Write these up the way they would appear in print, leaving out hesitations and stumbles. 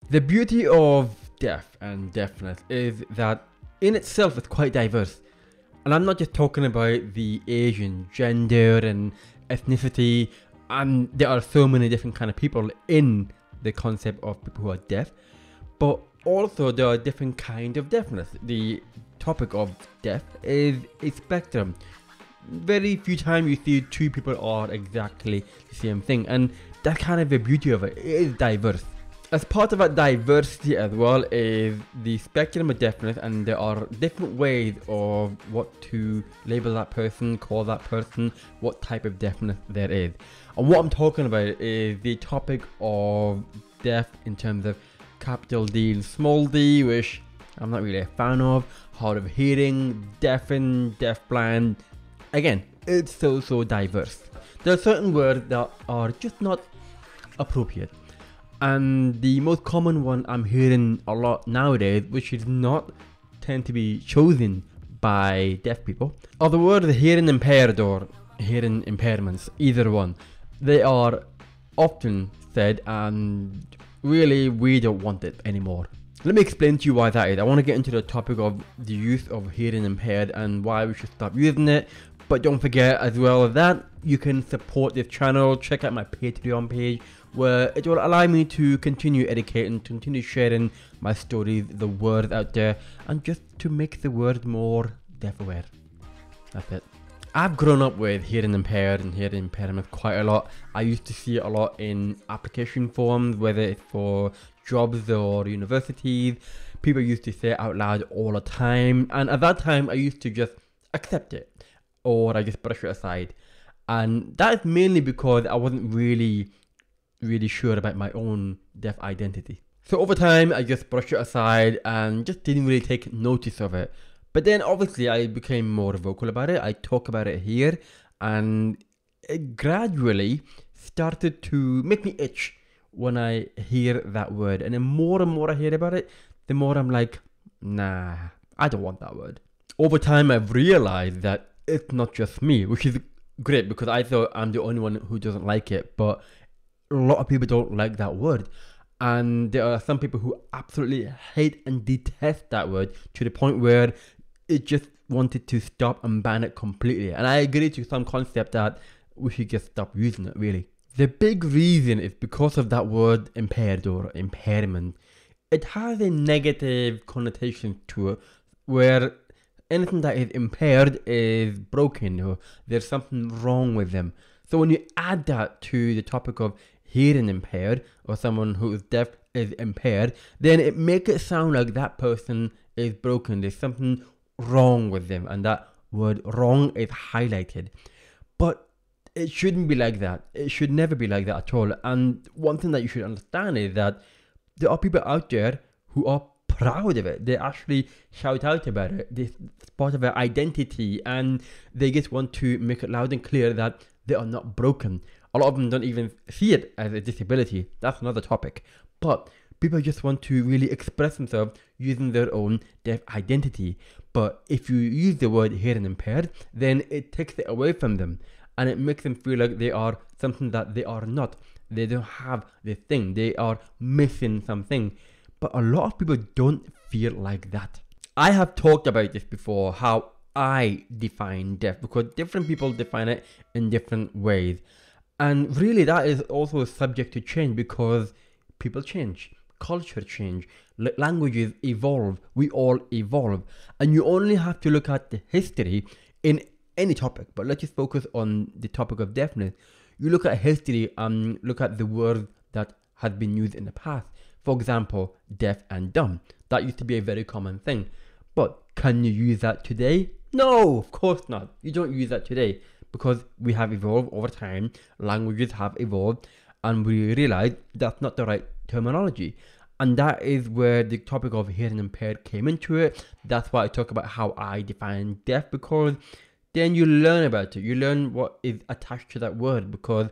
The beauty of deaf and deafness is that in itself it's quite diverse. And I'm not just talking about the Asian gender and ethnicity, and there are so many different kind of people in the concept of people who are deaf, but also there are different kind of deafness. The topic of deaf is a spectrum. Very few times you see two people are exactly the same thing, and that's kind of the beauty of it. It is diverse. As part of that diversity as well is the spectrum of deafness, and there are different ways of what to label that person, call that person, what type of deafness there is. And what I'm talking about is the topic of deaf in terms of capital D and small d, which I'm not really a fan of, hard of hearing, deafened, deafblind. Again, it's so diverse. There are certain words that are just not appropriate. And the most common one I'm hearing a lot nowadays, which is not tend to be chosen by deaf people, are the words hearing impaired or hearing impairments, either one. They are often said, and really we don't want it anymore. Let me explain to you why that is. I want to get into the topic of the use of hearing impaired and why we should stop using it. But don't forget as well as that, you can support this channel. Check out my Patreon page, where it will allow me to continue educating, continue sharing my stories, the word out there, and just to make the world more deaf aware. That's it. I've grown up with hearing impaired and hearing impairment quite a lot. I used to see it a lot in application forms, whether it's for jobs or universities. People used to say it out loud all the time, and at that time I used to just accept it, or I just brush it aside. And that is mainly because I wasn't really sure about my own deaf identity. So over time I just brushed it aside and just didn't really take notice of it. But then obviously I became more vocal about it. I talk about it here, and it gradually started to make me itch when I hear that word. And the more and more I hear about it, the more I'm like, nah, I don't want that word. Over time I've realized that it's not just me, which is great, because I thought I'm the only one who doesn't like it, but a lot of people don't like that word. And there are some people who absolutely hate and detest that word to the point where it just wanted to stop and ban it completely. And I agree to some concept that we should just stop using it, really. The big reason is because of that word impaired or impairment. It has a negative connotation to it, where anything that is impaired is broken, or there's something wrong with them. So when you add that to the topic of hearing impaired, or someone who is deaf is impaired, then it makes it sound like that person is broken. There's something wrong with them, and that word wrong is highlighted. But it shouldn't be like that. It should never be like that at all. And one thing that you should understand is that there are people out there who are proud of it. They actually shout out about it. It's part of their identity, and they just want to make it loud and clear that they are not broken. A lot of them don't even see it as a disability. That's another topic. But people just want to really express themselves using their own deaf identity. But if you use the word hearing impaired, then it takes it away from them, and it makes them feel like they are something that they are not. They don't have this thing. They are missing something. But a lot of people don't feel like that. I have talked about this before, how I define deaf, because different people define it in different ways. And really that is also subject to change, because people change, culture change, languages evolve, we all evolve. And you only have to look at the history in any topic, but let's just focus on the topic of deafness. You look at history and look at the word that has been used in the past. For example, deaf and dumb. That used to be a very common thing. But can you use that today? No, of course not. You don't use that today, because we have evolved over time, languages have evolved, and we realize that's not the right terminology. And that is where the topic of hearing impaired came into it. That's why I talk about how I define deaf, because then you learn about it. You learn what is attached to that word, because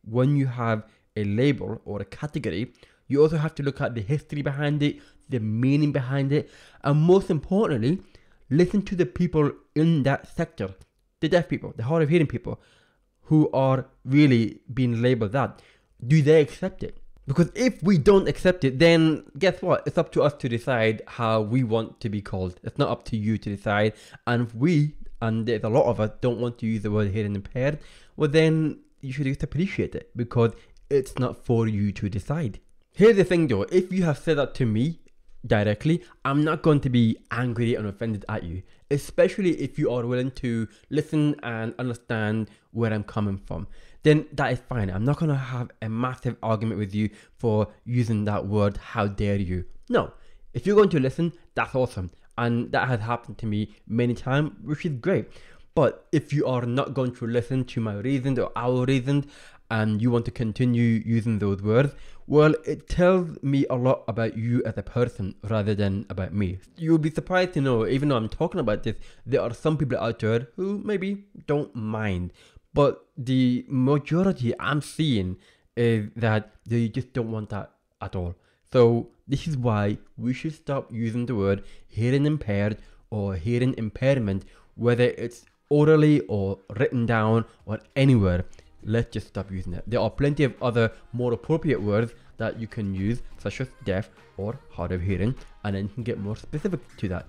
when you have a label or a category, you also have to look at the history behind it, the meaning behind it, and most importantly, listen to the people in that sector, the deaf people, the hard of hearing people, who are really being labeled that. Do they accept it? Because if we don't accept it, then guess what? It's up to us to decide how we want to be called. It's not up to you to decide. And if we, and there's a lot of us, don't want to use the word hearing impaired, well then you should just appreciate it, because it's not for you to decide. Here's the thing though, if you have said that to me directly, I'm not going to be angry and offended at you, especially if you are willing to listen and understand where I'm coming from. Then that is fine. I'm not going to have a massive argument with you for using that word, how dare you. No, if you're going to listen, that's awesome. And that has happened to me many times, which is great. But if you are not going to listen to my reasons or our reasons, and you want to continue using those words, well, it tells me a lot about you as a person rather than about me. You'll be surprised to know, even though I'm talking about this, there are some people out there who maybe don't mind. But the majority I'm seeing is that they just don't want that at all. So this is why we should stop using the word hearing impaired or hearing impairment, whether it's orally or written down or anywhere. Let's just stop using it. There are plenty of other more appropriate words that you can use, such as deaf or hard of hearing, and then you can get more specific to that.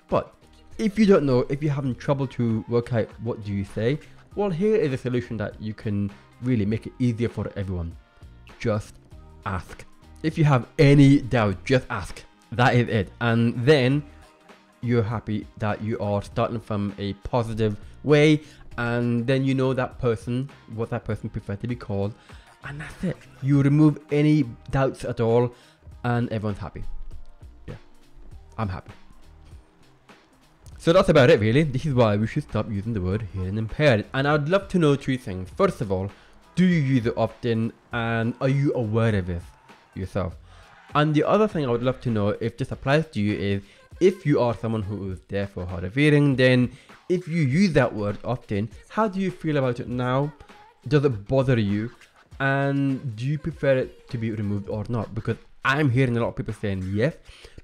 But if you don't know, if you're having trouble to work out what do you say, well, here is a solution that you can really make it easier for everyone. Just ask. If you have any doubt, just ask. That is it. And then you're happy that you are starting from a positive way, and then you know that person, what that person prefers to be called, and that's it. You remove any doubts at all, and everyone's happy. Yeah, I'm happy. So that's about it really. This is why we should stop using the word hearing impaired. And I'd love to know three things. First of all, do you use it often, and are you aware of it yourself? And the other thing I would love to know, if this applies to you, is if you are someone who is deaf or hard of hearing, then if you use that word often, how do you feel about it now? Does it bother you? And do you prefer it to be removed or not? Because I'm hearing a lot of people saying yes,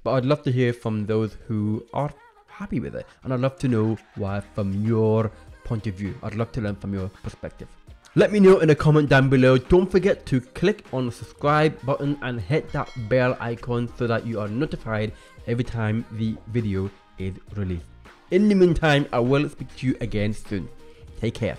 but I'd love to hear from those who are happy with it, and I'd love to know why from your point of view. I'd love to learn from your perspective. Let me know in a comment down below. Don't forget to click on the subscribe button and hit that bell icon so that you are notified every time the video is released. In the meantime, I will speak to you again soon. Take care.